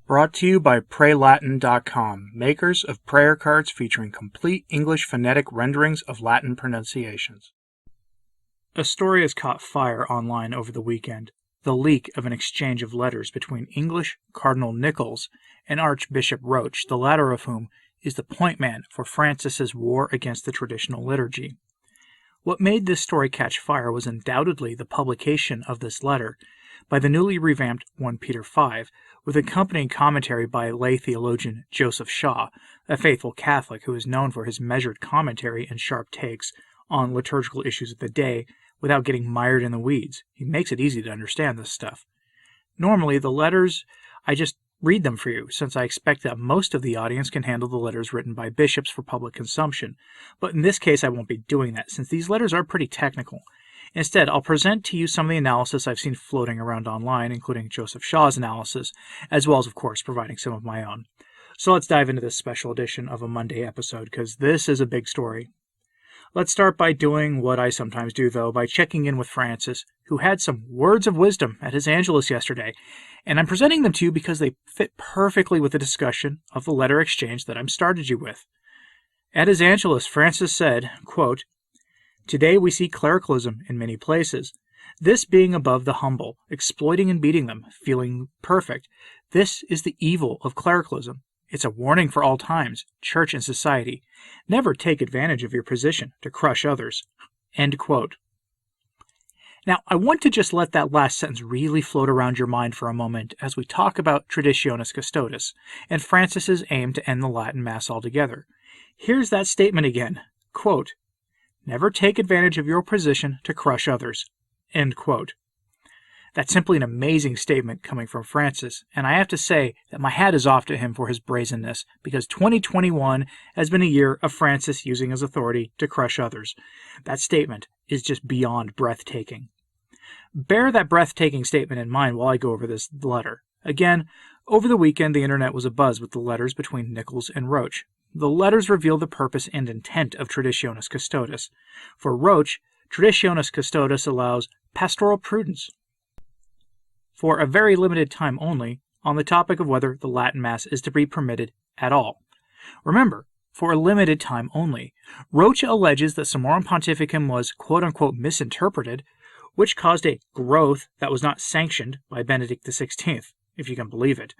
Brought to you by PrayLatin.com, makers of prayer cards featuring complete English phonetic renderings of Latin pronunciations. A story has caught fire online over the weekend. The leak of an exchange of letters between English Cardinal Nichols and Archbishop Roach, the latter of whom is the point man for Francis's war against the traditional liturgy. What made this story catch fire was undoubtedly the publication of this letter by the newly revamped 1 Peter 5, with accompanying commentary by lay theologian Joseph Shaw, a faithful Catholic who is known for his measured commentary and sharp takes on liturgical issues of the day without getting mired in the weeds. He makes it easy to understand this stuff. Normally, the letters, I just read them for you, since I expect that most of the audience can handle the letters written by bishops for public consumption. But in this case, I won't be doing that, since these letters are pretty technical. Instead, I'll present to you some of the analysis I've seen floating around online, including Joseph Shaw's analysis, as well as, of course, providing some of my own. So let's dive into this special edition of a Monday episode, because this is a big story. Let's start by doing what I sometimes do, though, by checking in with Francis, who had some words of wisdom at his Angelus yesterday, and I'm presenting them to you because they fit perfectly with the discussion of the letter exchange that I'm started you with. At his Angelus, Francis said, quote, "Today we see clericalism in many places. This being above the humble, exploiting and beating them, feeling perfect. This is the evil of clericalism. It's a warning for all times, church and society. Never take advantage of your position to crush others." End quote. Now, I want to just let that last sentence really float around your mind for a moment as we talk about Traditionis Custodes and Francis's aim to end the Latin Mass altogether. Here's that statement again. Quote, "Never take advantage of your position to crush others." End quote. That's simply an amazing statement coming from Francis, and I have to say that my hat is off to him for his brazenness, because 2021 has been a year of Francis using his authority to crush others. That statement is just beyond breathtaking. Bear that breathtaking statement in mind while I go over this letter. Again, over the weekend the internet was abuzz with the letters between Nichols and Roach. The letters reveal the purpose and intent of Traditionis Custodes. For Roach, Traditionis Custodes allows pastoral prudence, for a very limited time only, on the topic of whether the Latin Mass is to be permitted at all. Remember, for a limited time only. Roach alleges that Summorum Pontificum was quote-unquote misinterpreted, which caused a growth that was not sanctioned by Benedict XVI, if you can believe it.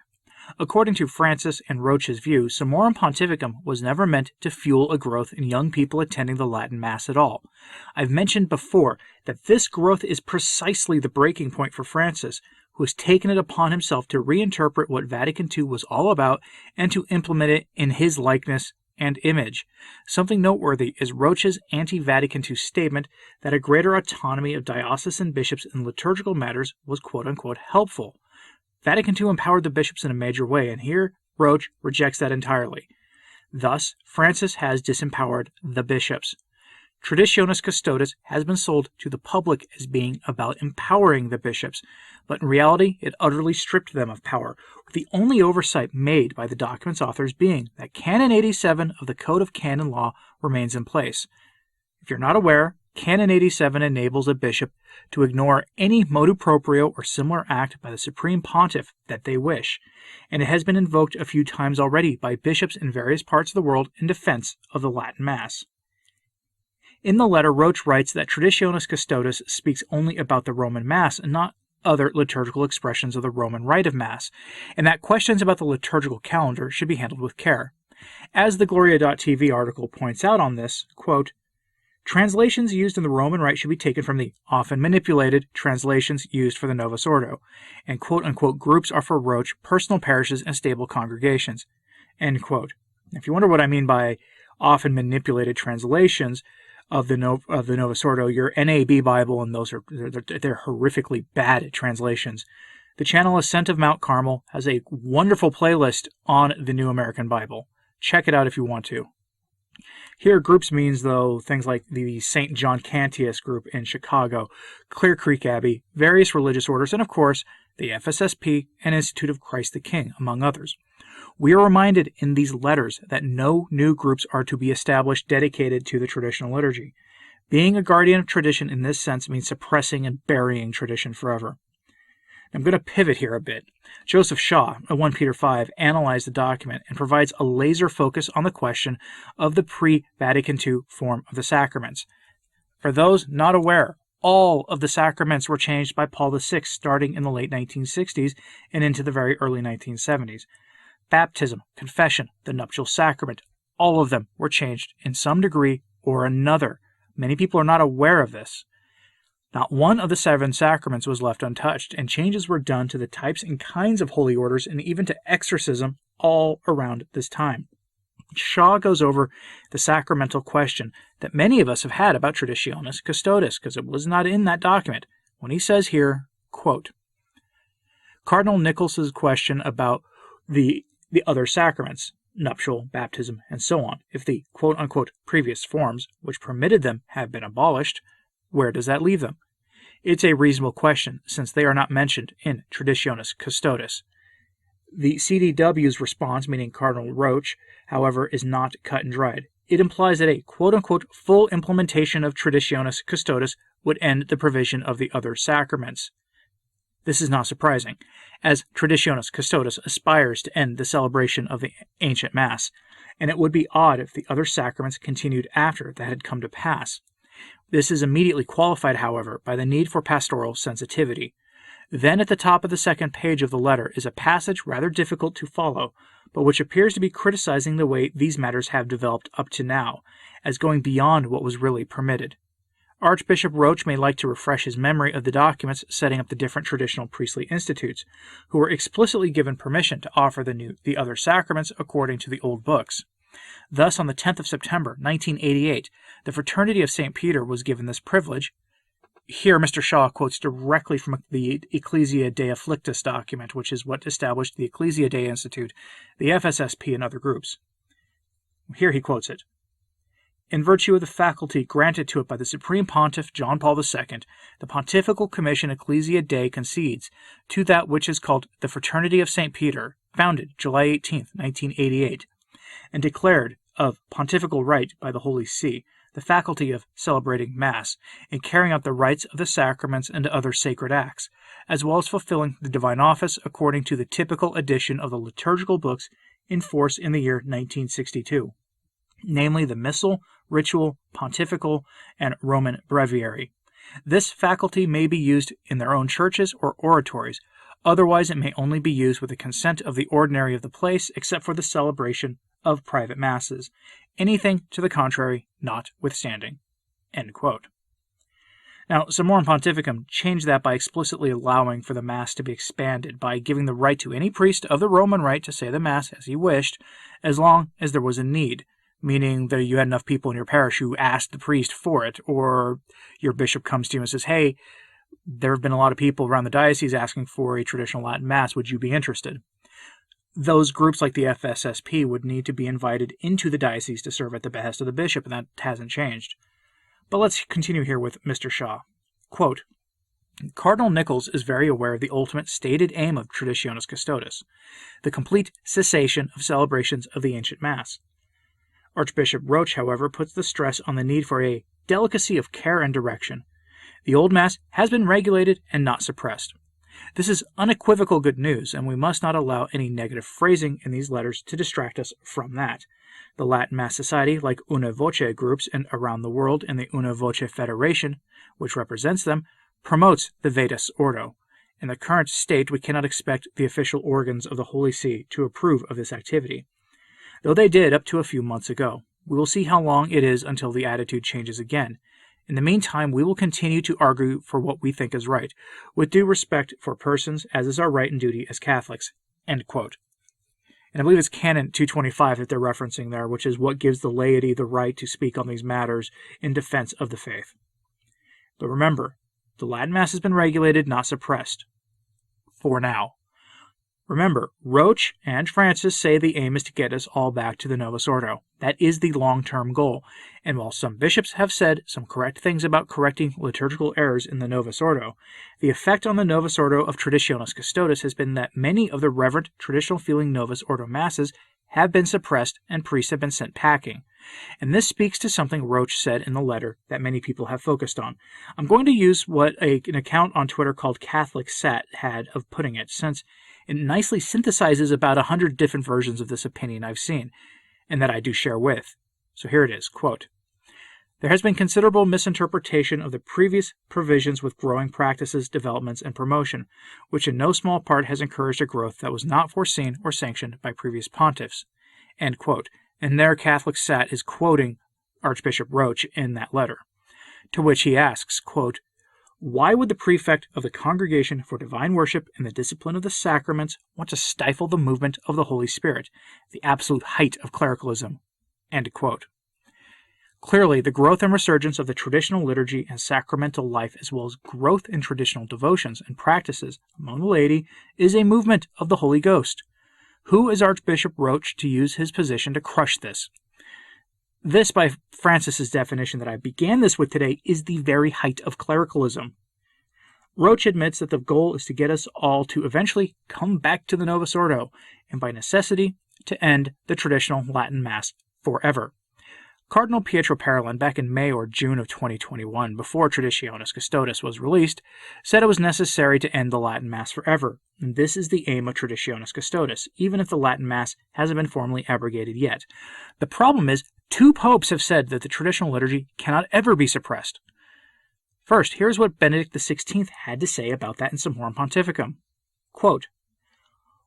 According to Francis and Roach's view, Summorum Pontificum was never meant to fuel a growth in young people attending the Latin Mass at all. I've mentioned before that this growth is precisely the breaking point for Francis, who has taken it upon himself to reinterpret what Vatican II was all about and to implement it in his likeness and image. Something noteworthy is Roach's anti-Vatican II statement that a greater autonomy of diocesan bishops in liturgical matters was quote-unquote helpful. Vatican II empowered the bishops in a major way, and here Roach rejects that entirely. Thus, Francis has disempowered the bishops. Traditionis Custodes has been sold to the public as being about empowering the bishops, but in reality it utterly stripped them of power, with the only oversight made by the document's authors being that Canon 87 of the Code of Canon Law remains in place. If you're not aware, Canon 87 enables a bishop to ignore any motu proprio or similar act by the Supreme Pontiff that they wish, and it has been invoked a few times already by bishops in various parts of the world in defense of the Latin Mass. In the letter, Roach writes that Traditionis Custodes speaks only about the Roman Mass and not other liturgical expressions of the Roman rite of Mass, and that questions about the liturgical calendar should be handled with care. As the Gloria.tv article points out on this, quote, "Translations used in the Roman Rite should be taken from the often manipulated translations used for the Novus Ordo, and quote-unquote groups are for Roach, personal parishes, and stable congregations." End quote. If you wonder what I mean by often manipulated translations of the Novus Ordo, your NAB Bible, and those they're horrifically bad translations. The channel Ascent of Mount Carmel has a wonderful playlist on the New American Bible. Check it out if you want to. Here, groups means, though, things like the St. John Cantius group in Chicago, Clear Creek Abbey, various religious orders, and of course, the FSSP and Institute of Christ the King, among others. We are reminded in these letters that no new groups are to be established dedicated to the traditional liturgy. Being a guardian of tradition in this sense means suppressing and burying tradition forever. I'm going to pivot here a bit. Joseph Shaw, at 1 Peter 5, analyzed the document and provides a laser focus on the question of the pre-Vatican II form of the sacraments. For those not aware, all of the sacraments were changed by Paul VI starting in the late 1960s and into the very early 1970s. Baptism, confession, the nuptial sacrament, all of them were changed in some degree or another. Many people are not aware of this. Not one of the 7 sacraments was left untouched, and changes were done to the types and kinds of holy orders and even to exorcism all around this time. Shaw goes over the sacramental question that many of us have had about Traditionis Custodes, because it was not in that document, when he says here, quote, Cardinal Nichols's question about the other sacraments, nuptial, baptism, and so on, if the quote-unquote previous forms, which permitted them, have been abolished, where does that leave them? It's a reasonable question, since they are not mentioned in Traditionis Custodes. The CDW's response, meaning Cardinal Roche, however, is not cut and dried. It implies that a quote-unquote full implementation of Traditionis Custodes would end the provision of the other sacraments. This is not surprising, as Traditionis Custodes aspires to end the celebration of the ancient Mass, and it would be odd if the other sacraments continued after that had come to pass. This is immediately qualified, however, by the need for pastoral sensitivity. Then at the top of the second page of the letter is a passage rather difficult to follow, but which appears to be criticizing the way these matters have developed up to now, as going beyond what was really permitted. Archbishop Roche may like to refresh his memory of the documents setting up the different traditional priestly institutes, who were explicitly given permission to offer the other sacraments according to the old books. Thus, on the 10th of September, 1988, the Fraternity of St. Peter was given this privilege. Here, Mr. Shaw quotes directly from the Ecclesia Dei Afflictus document, which is what established the Ecclesia Dei Institute, the FSSP, and other groups. Here he quotes it. In virtue of the faculty granted to it by the Supreme Pontiff John Paul II, the Pontifical Commission Ecclesia Dei concedes to that which is called the Fraternity of St. Peter, founded July 18, 1988, and declared of pontifical right by the Holy See, the faculty of celebrating Mass, and carrying out the rites of the sacraments and other sacred acts, as well as fulfilling the divine office according to the typical edition of the liturgical books in force in the year 1962, namely the Missal, Ritual, Pontifical, and Roman Breviary. This faculty may be used in their own churches or oratories, otherwise it may only be used with the consent of the ordinary of the place, except for the celebration of private masses, anything to the contrary notwithstanding. End quote. Now, Summorum Pontificum changed that by explicitly allowing for the Mass to be expanded by giving the right to any priest of the Roman Rite to say the Mass as he wished, as long as there was a need, meaning that you had enough people in your parish who asked the priest for it, or your bishop comes to you and says, hey, there have been a lot of people around the diocese asking for a traditional Latin Mass, would you be interested? Those groups like the FSSP would need to be invited into the diocese to serve at the behest of the bishop, and that hasn't changed. But let's continue here with Mr. Shaw. Quote, Cardinal Nichols is very aware of the ultimate stated aim of Traditionis Custodes, the complete cessation of celebrations of the ancient Mass. Archbishop Roche, however, puts the stress on the need for a delicacy of care and direction. The old Mass has been regulated and not suppressed. This is unequivocal good news, and we must not allow any negative phrasing in these letters to distract us from that. The Latin Mass Society, like Una Voce groups and around the world, and the Una Voce Federation, which represents them, promotes the Vetus Ordo. In the current state, we cannot expect the official organs of the Holy See to approve of this activity, though they did up to a few months ago. We will see how long it is until the attitude changes again. In the meantime, we will continue to argue for what we think is right, with due respect for persons, as is our right and duty as Catholics. End quote. And I believe it's Canon 225 that they're referencing there, which is what gives the laity the right to speak on these matters in defense of the faith. But remember, the Latin Mass has been regulated, not suppressed. For now. Remember, Roche and Francis say the aim is to get us all back to the Novus Ordo. That is the long-term goal, and while some bishops have said some correct things about correcting liturgical errors in the Novus Ordo, the effect on the Novus Ordo of Traditionis Custodes has been that many of the reverent, traditional-feeling Novus Ordo Masses have been suppressed and priests have been sent packing. And this speaks to something Roach said in the letter that many people have focused on. I'm going to use what an account on Twitter called Catholic Sat had of putting it, since it nicely synthesizes about 100 different versions of this opinion I've seen, and that I do share with. So here it is, quote, "There has been considerable misinterpretation of the previous provisions with growing practices, developments, and promotion, which in no small part has encouraged a growth that was not foreseen or sanctioned by previous pontiffs." End quote. And there Catholic Sat is quoting Archbishop Roach in that letter, to which he asks, quote, "Why would the prefect of the Congregation for Divine Worship and the Discipline of the Sacraments want to stifle the movement of the Holy Spirit, the absolute height of clericalism?" End quote. Clearly, the growth and resurgence of the traditional liturgy and sacramental life, as well as growth in traditional devotions and practices among the laity, is a movement of the Holy Ghost. Who is Archbishop Roach to use his position to crush this? This, by Francis's definition that I began this with today, is the very height of clericalism. Roach admits that the goal is to get us all to eventually come back to the Novus Ordo, and by necessity, to end the traditional Latin Mass forever. Cardinal Pietro Parolin, back in May or June of 2021, before Traditionis Custodes was released, said it was necessary to end the Latin Mass forever, and this is the aim of Traditionis Custodes, even if the Latin Mass hasn't been formally abrogated yet. The problem is, 2 popes have said that the traditional liturgy cannot ever be suppressed. First, here's what Benedict XVI had to say about that in Summorum Pontificum. Quote,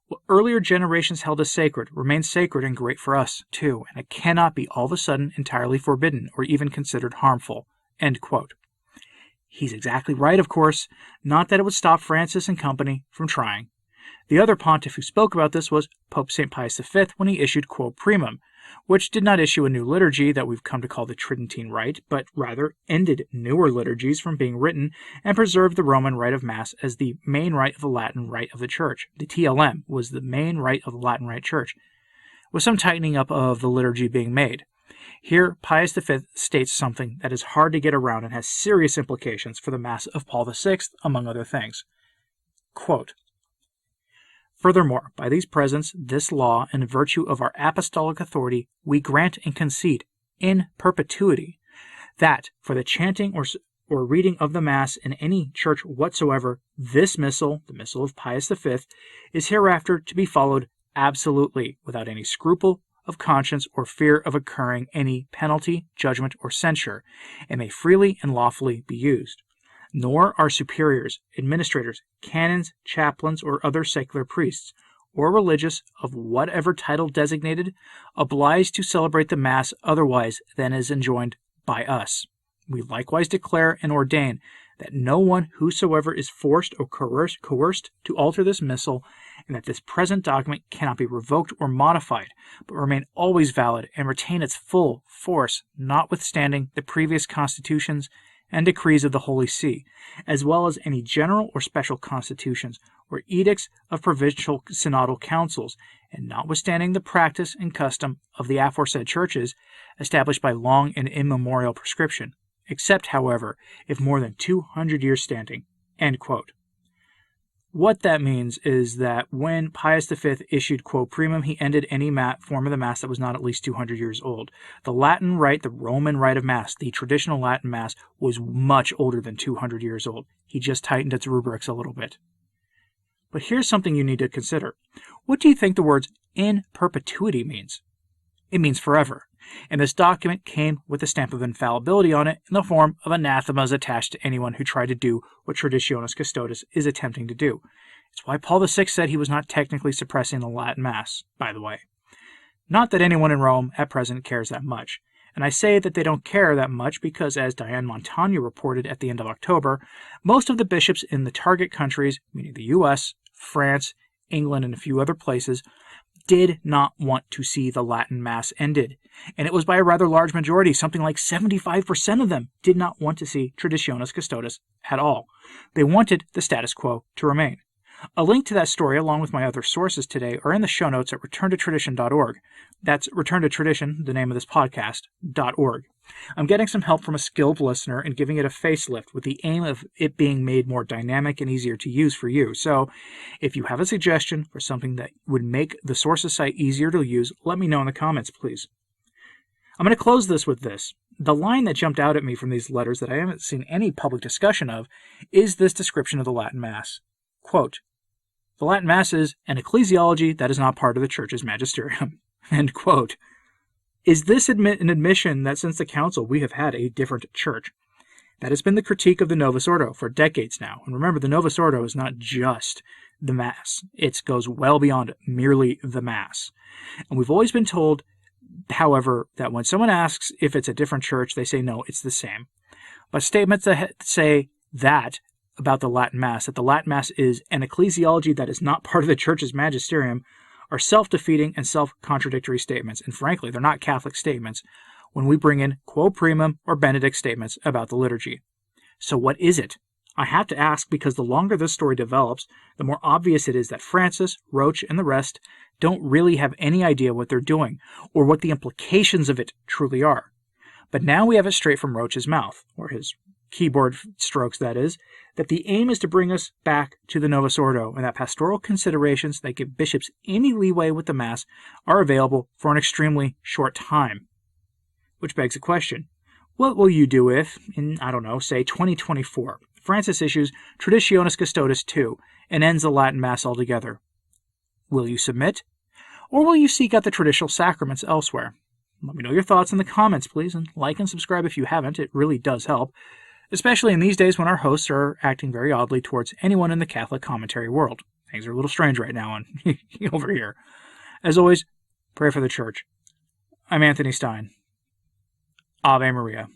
"What earlier generations held as sacred remains sacred and great for us, too, and it cannot be all of a sudden entirely forbidden or even considered harmful." End quote. He's exactly right, of course, not that it would stop Francis and company from trying. The other pontiff who spoke about this was Pope St. Pius V when he issued Quo Primum, which did not issue a new liturgy that we've come to call the Tridentine Rite, but rather ended newer liturgies from being written and preserved the Roman Rite of Mass as the main rite of the Latin Rite of the Church. The TLM was the main rite of the Latin Rite Church, with some tightening up of the liturgy being made. Here, Pius V states something that is hard to get around and has serious implications for the Mass of Paul VI, among other things. Quote, "Furthermore, by these presents, this law, in virtue of our apostolic authority, we grant and concede, in perpetuity, that for the chanting or reading of the Mass in any church whatsoever, this missal, the Missal of Pius V, is hereafter to be followed absolutely, without any scruple of conscience or fear of incurring any penalty, judgment, or censure, and may freely and lawfully be used. Nor are superiors, administrators, canons, chaplains, or other secular priests, or religious of whatever title designated, obliged to celebrate the Mass otherwise than is enjoined by us. We likewise declare and ordain that no one whosoever is forced or coerced to alter this missal, and that this present document cannot be revoked or modified, but remain always valid and retain its full force, notwithstanding the previous constitutions and decrees of the Holy See, as well as any general or special constitutions or edicts of provincial synodal councils, and notwithstanding the practice and custom of the aforesaid churches established by long and immemorial prescription, except, however, if more than 200 years standing." End quote. What that means is that when Pius V issued Quo Primum, he ended any form of the Mass that was not at least 200 years old. The Latin Rite, the Roman Rite of Mass, the traditional Latin Mass, was much older than 200 years old. He just tightened its rubrics a little bit. But here's something you need to consider. What do you think the words "in perpetuity" means? It means forever. And this document came with a stamp of infallibility on it in the form of anathemas attached to anyone who tried to do what Traditionis Custodes is attempting to do. It's why Paul VI said he was not technically suppressing the Latin Mass, by the way. Not that anyone in Rome at present cares that much. And I say that they don't care that much because, as Diane Montagna reported at the end of October, most of the bishops in the target countries, meaning the U.S., France, England, and a few other places, did not want to see the Latin Mass ended. And it was by a rather large majority, something like 75% of them did not want to see Traditionis Custodes at all. They wanted the status quo to remain. A link to that story, along with my other sources today, are in the show notes at returntotradition.org. That's Return to Tradition, the name of this podcast, .org. I'm getting some help from a skilled listener and giving it a facelift with the aim of it being made more dynamic and easier to use for you. So if you have a suggestion for something that would make the sources site easier to use, let me know in the comments, please. I'm going to close this with this. The line that jumped out at me from these letters that I haven't seen any public discussion of is this description of the Latin Mass. Quote, "The Latin Mass is an ecclesiology that is not part of the Church's magisterium." End quote. Is this an admission that since the Council we have had a different church? That has been the critique of the Novus Ordo for decades now. And remember, the Novus Ordo is not just the Mass. It goes well beyond merely the Mass. And we've always been told, however, that when someone asks if it's a different church, they say no, it's the same. But statements that say that about the Latin Mass, that the Latin Mass is an ecclesiology that is not part of the Church's magisterium, are self-defeating and self-contradictory statements, and frankly, they're not Catholic statements when we bring in quo primum or Benedict statements about the liturgy. So what is it? I have to ask because the longer this story develops, the more obvious it is that Francis, Roche, and the rest don't really have any idea what they're doing, or what the implications of it truly are. But now we have it straight from Roche's mouth, or his keyboard strokes that is, that the aim is to bring us back to the Novus Ordo, and that pastoral considerations that give bishops any leeway with the Mass are available for an extremely short time. Which begs the question, what will you do if, in, say 2024, Francis issues Traditionis Custodes II and ends the Latin Mass altogether? Will you submit? Or will you seek out the traditional sacraments elsewhere? Let me know your thoughts in the comments, please, and like and subscribe if you haven't. It really does help, especially in these days when our hosts are acting very oddly towards anyone in the Catholic commentary world. Things are a little strange right now over here. As always, pray for the Church. I'm Anthony Stine. Ave Maria.